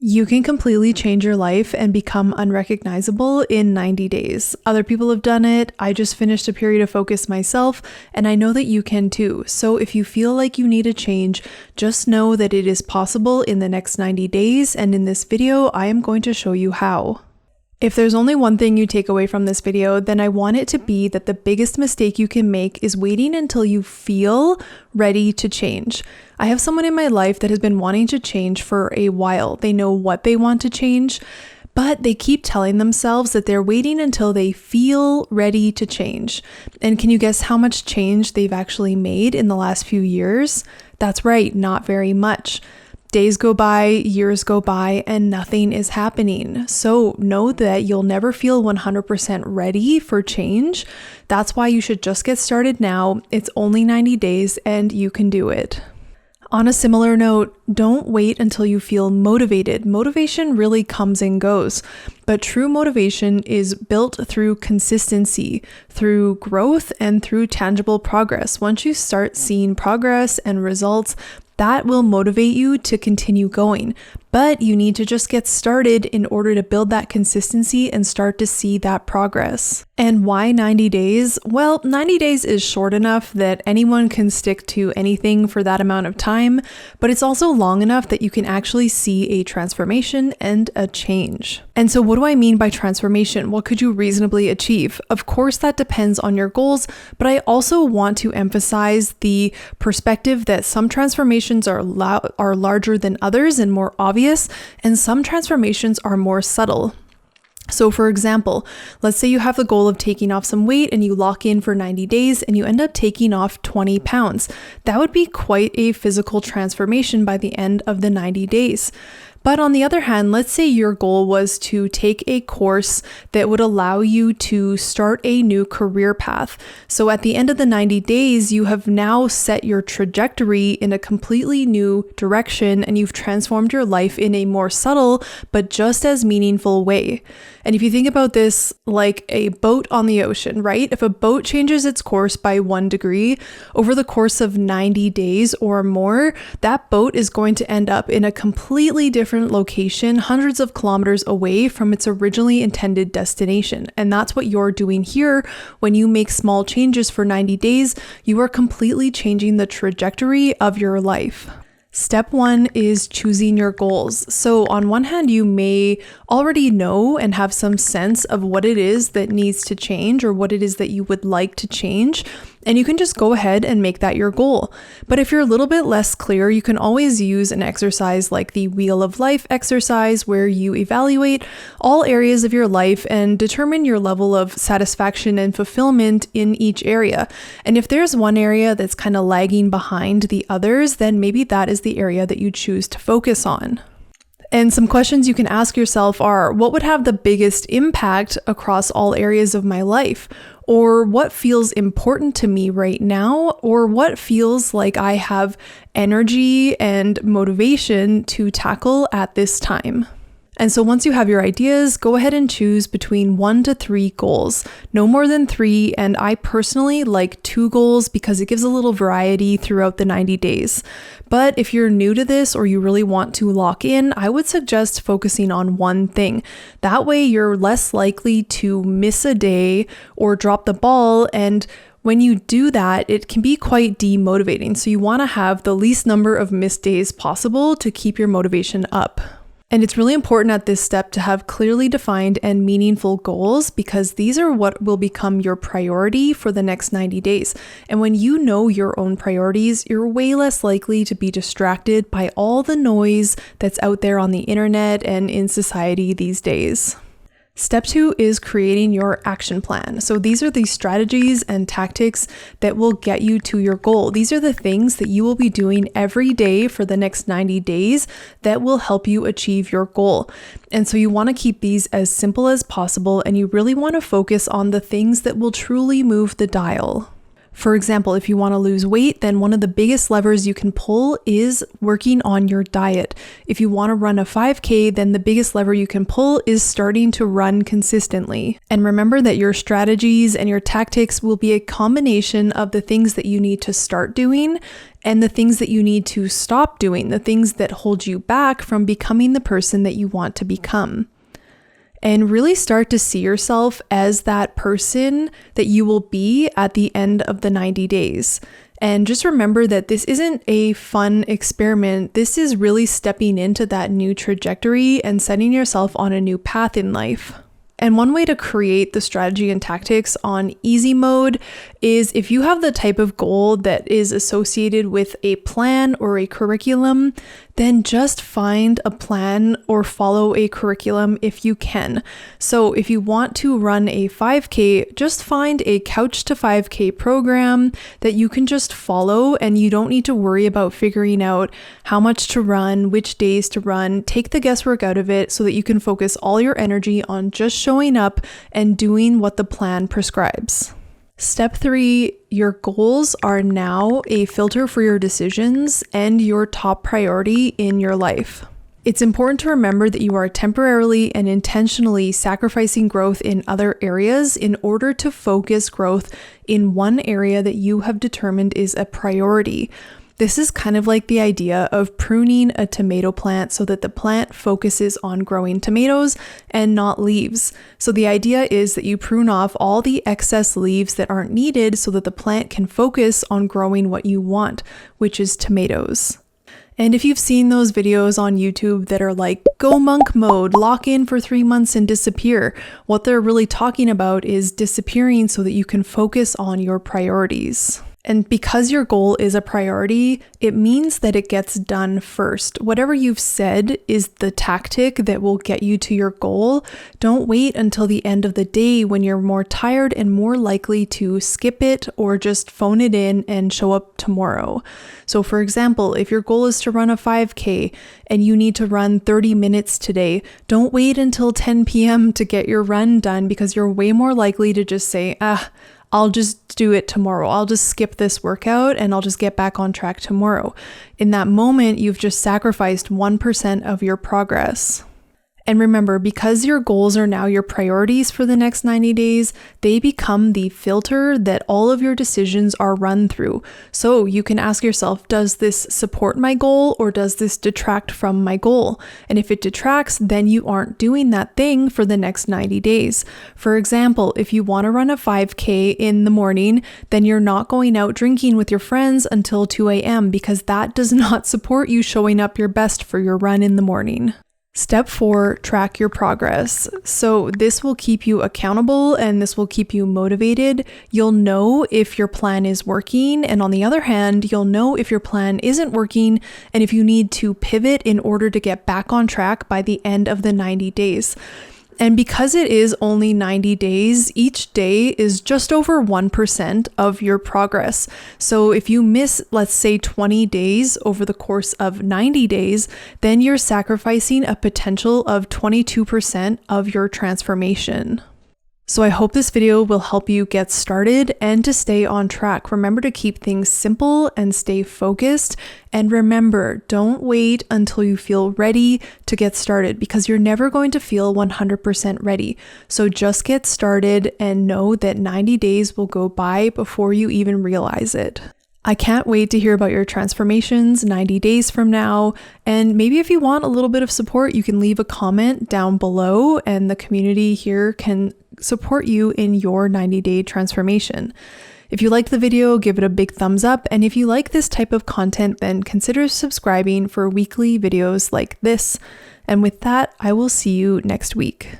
You can completely change your life and become unrecognizable in 90 days. Other people have done it. I just finished a period of focus myself, and I know that you can too. So if you feel like you need a change, just know that it is possible in the next 90 days, and in this video, I am going to show you how. If there's only one thing you take away from this video, then I want it to be that the biggest mistake you can make is waiting until you feel ready to change. I have someone in my life that has been wanting to change for a while. They know what they want to change, but they keep telling themselves that they're waiting until they feel ready to change. And can you guess how much change they've actually made in the last few years? That's right, not very much. Days go by, years go by, and nothing is happening. So know that you'll never feel 100% ready for change. That's why you should just get started now. It's only 90 days and you can do it. On a similar note, don't wait until you feel motivated. Motivation really comes and goes, but true motivation is built through consistency, through growth, and through tangible progress. Once you start seeing progress and results, that will motivate you to continue going. But you need to just get started in order to build that consistency and start to see that progress. And why 90 days? Well, 90 days is short enough that anyone can stick to anything for that amount of time, but it's also long enough that you can actually see a transformation and a change. And so what do I mean by transformation? What could you reasonably achieve? Of course, that depends on your goals, but I also want to emphasize the perspective that some transformations are larger than others and more obvious, and some transformations are more subtle. So for example, let's say you have the goal of taking off some weight and you lock in for 90 days and you end up taking off 20 pounds. That would be quite a physical transformation by the end of the 90 days. But on the other hand, let's say your goal was to take a course that would allow you to start a new career path. So at the end of the 90 days, you have now set your trajectory in a completely new direction and you've transformed your life in a more subtle but just as meaningful way. And if you think about this like a boat on the ocean, right? If a boat changes its course by 1 degree over the course of 90 days or more, that boat is going to end up in a completely different location, hundreds of kilometers away from its originally intended destination. And that's what you're doing here. When you make small changes for 90 days, you are completely changing the trajectory of your life. Step 1 is choosing your goals. So on one hand, you may already know and have some sense of what it is that needs to change or what it is that you would like to change. And you can just go ahead and make that your goal. But if you're a little bit less clear, you can always use an exercise like the Wheel of Life exercise, where you evaluate all areas of your life and determine your level of satisfaction and fulfillment in each area. And if there's one area that's kind of lagging behind the others, then maybe that is the area that you choose to focus on. And some questions you can ask yourself are, what would have the biggest impact across all areas of my life? Or what feels important to me right now? Or what feels like I have energy and motivation to tackle at this time? And so once you have your ideas, go ahead and choose between 1 to 3 goals, no more than 3. And I personally like 2 goals because it gives a little variety throughout the 90 days. But if you're new to this or you really want to lock in, I would suggest focusing on one thing. That way you're less likely to miss a day or drop the ball, and when you do that, it can be quite demotivating. So you want to have the least number of missed days possible to keep your motivation up. And it's really important at this step to have clearly defined and meaningful goals, because these are what will become your priority for the next 90 days. And when you know your own priorities, you're way less likely to be distracted by all the noise that's out there on the internet and in society these days. Step 2 is creating your action plan. So these are the strategies and tactics that will get you to your goal. These are the things that you will be doing every day for the next 90 days that will help you achieve your goal. And so you want to keep these as simple as possible, and you really want to focus on the things that will truly move the dial. For example, if you want to lose weight, then one of the biggest levers you can pull is working on your diet. If you want to run a 5K, then the biggest lever you can pull is starting to run consistently. And remember that your strategies and your tactics will be a combination of the things that you need to start doing and the things that you need to stop doing, the things that hold you back from becoming the person that you want to become. And really start to see yourself as that person that you will be at the end of the 90 days. And just remember that this isn't a fun experiment. This is really stepping into that new trajectory and setting yourself on a new path in life. And one way to create the strategy and tactics on easy mode is if you have the type of goal that is associated with a plan or a curriculum, then just find a plan or follow a curriculum if you can. So if you want to run a 5K, just find a Couch to 5K program that you can just follow, and you don't need to worry about figuring out how much to run, which days to run. Take the guesswork out of it so that you can focus all your energy on just showing up and doing what the plan prescribes. Step 3, your goals are now a filter for your decisions and your top priority in your life. It's important to remember that you are temporarily and intentionally sacrificing growth in other areas in order to focus growth in one area that you have determined is a priority. This is kind of like the idea of pruning a tomato plant so that the plant focuses on growing tomatoes and not leaves. So the idea is that you prune off all the excess leaves that aren't needed so that the plant can focus on growing what you want, which is tomatoes. And if you've seen those videos on YouTube that are like, go monk mode, lock in for 3 months and disappear, what they're really talking about is disappearing so that you can focus on your priorities. And because your goal is a priority, it means that it gets done first. Whatever you've said is the tactic that will get you to your goal. Don't wait until the end of the day when you're more tired and more likely to skip it or just phone it in and show up tomorrow. So for example, if your goal is to run a 5K and you need to run 30 minutes today, don't wait until 10 p.m. to get your run done, because you're way more likely to just say, I'll just do it tomorrow. I'll just skip this workout and I'll just get back on track tomorrow. In that moment, you've just sacrificed 1% of your progress. And remember, because your goals are now your priorities for the next 90 days, they become the filter that all of your decisions are run through. So you can ask yourself, does this support my goal or does this detract from my goal? And if it detracts, then you aren't doing that thing for the next 90 days. For example, if you want to run a 5K in the morning, then you're not going out drinking with your friends until 2 a.m. because that does not support you showing up your best for your run in the morning. Step 4, track your progress. So this will keep you accountable and this will keep you motivated. You'll know if your plan is working, and on the other hand, you'll know if your plan isn't working and if you need to pivot in order to get back on track by the end of the 90 days. And because it is only 90 days, each day is just over 1% of your progress. So if you miss, let's say 20 days over the course of 90 days, then you're sacrificing a potential of 22% of your transformation. So I hope this video will help you get started and to stay on track. Remember to keep things simple and stay focused. And remember, don't wait until you feel ready to get started, because you're never going to feel 100% ready. So just get started and know that 90 days will go by before you even realize it. I can't wait to hear about your transformations 90 days from now. And maybe if you want a little bit of support, you can leave a comment down below and the community here can support you in your 90-day transformation. If you liked the video, give it a big thumbs up. And if you like this type of content, then consider subscribing for weekly videos like this. And with that, I will see you next week.